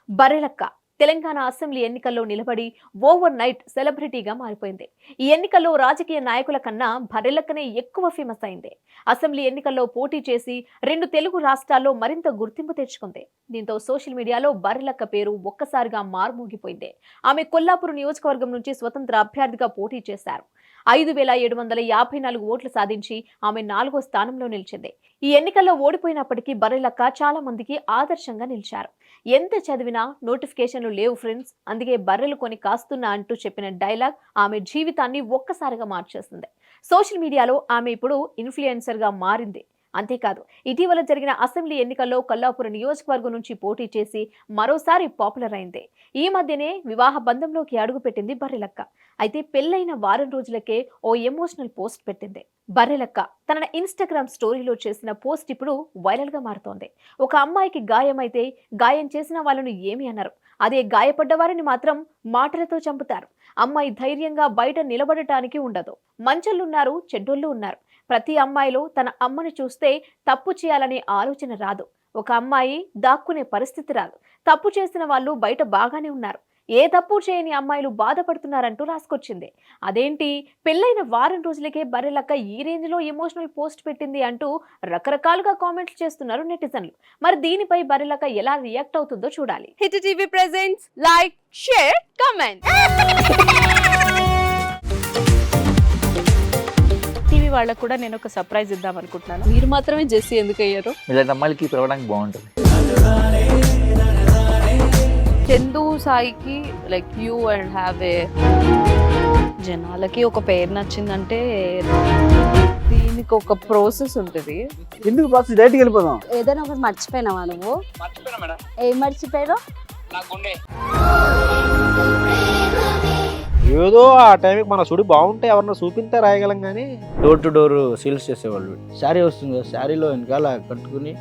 Barrelakka Telangana assembly ఎన్నికల్లో నిలబడి over night సెలబ్రిటీగా మారిపోయింది. ఈ ఎన్నికల్లో రాజకీయ నాయకుల కన్నా బర్రెలక్కనే ఎక్కువ ఫేమస్ అయింది. అసెంబ్లీ ఎన్నికల్లో పోటీ చేసి 2 తెలుగు రాష్ట్రాల్లో మరింత గుర్తింపు తెచ్చుకుంది. దీంతో సోషల్ మీడియాలో బర్రెలక్క పేరు ఒక్కసారిగా మారుమోగిపోయింది. ఆమె కొల్లాపూర్ నియోజకవర్గం నుంచి స్వతంత్ర అభ్యర్థిగా పోటీ చేశారు. 5,754 ఓట్లు సాధించి ఆమె 4వ స్థానంలో నిలిచింది. ఈ ఎన్నికల్లో ఓడిపోయినప్పటికీ బర్రెలక్క చాలా మందికి ఆదర్శంగా నిలిచారు. ఎంత చదివినా నోటిఫికేషన్లు లేవు ఫ్రెండ్స్, అందుకే బర్రెలు కొని కాస్తున్నా అంటూ చెప్పిన డైలాగ్ ఆమె జీవితాన్ని ఒక్కసారిగా మార్చేసింది. సోషల్ మీడియాలో ఆమె ఇప్పుడు ఇన్ఫ్లుయెన్సర్గా మారింది. అంతేకాదు, ఇటీవల జరిగిన అసెంబ్లీ ఎన్నికల్లో కొల్లాపూర్ నియోజకవర్గం నుంచి పోటీ చేసి మరోసారి పాపులర్ అయింది. ఈ మధ్యనే వివాహ బంధంలోకి అడుగుపెట్టింది బర్రెలక్క. అయితే పెళ్లైన వారం రోజులకే ఓ ఎమోషనల్ పోస్ట్ పెట్టింది. బర్రెలక్క తన ఇన్స్టాగ్రామ్ స్టోరీలో చేసిన పోస్ట్ ఇప్పుడు వైరల్ గా మారుతోంది. ఒక అమ్మాయికి గాయమైతే గాయం చేసిన వాళ్ళను ఏమి అన్నారు, అదే గాయపడ్డ వారిని మాత్రం మాటలతో చంపుతారు. అమ్మాయి ధైర్యంగా బయట నిలబడటానికి ఉండదు. మంచోళ్ళున్నారు, చెడ్డోళ్ళు ఉన్నారు. ప్రతి అమ్మాయిలో తన అమ్మను చూస్తే తప్పు చేయాలనే ఆలోచన రాదు. ఒక అమ్మాయి దాక్కునే పరిస్థితి రాదు. తప్పు చేసిన వాళ్ళు బయట బాగానే ఉన్నారు. ఏ తప్పు చేయని అమ్మాయిలు బాధపడుతున్నారంటూ రాసుకొచ్చింది. అదేంటి, పెళ్లైన వారం రోజులకే బర్రెలక్క ఈ రేంజ్ లో ఎమోషనల్ పోస్ట్ పెట్టింది అంటూ రకరకాలుగా కామెంట్లు చేస్తున్నారు నెటిజన్లు. మరి దీనిపై బర్రెలక్క ఎలా రియాక్ట్ అవుతుందో చూడాలి. Hit TV presents like, share, comment. TV వాళ్ళకు కూడా నేను ఒక సర్ప్రైజ్ ఇద్దాం అనుకుంటున్నాను. మీరు మాత్రమే జెస్సీ ఎందుకు అయ్యారు? ఇలాంటి అమ్మాయిలకి పిలవడానికి బాగుంటుంది. చందు సాయికి like you and have a జనాలకి ఒక పేరు నచ్చిందంటే దీనికి ఒక ప్రాసెస్ ఉంటుంది. ఎందుకు ప్రాసెస్ డైరెక్ట్గా వెళ్ళిపోదాం. ఏదైనా ఒకటి మర్చిపోయినావా నువ్వు? ఏం మర్చిపోయావు? ఏదో ఆ టైంకి మన సుడి బాగుంటే ఎవరన్నా చూపిస్తే రాయగలం కానీ డోర్ టు డోర్ సేల్స్ చేసేవాళ్ళు. శారీ వస్తుంది, శారీలో వెనకాల కట్టుకుని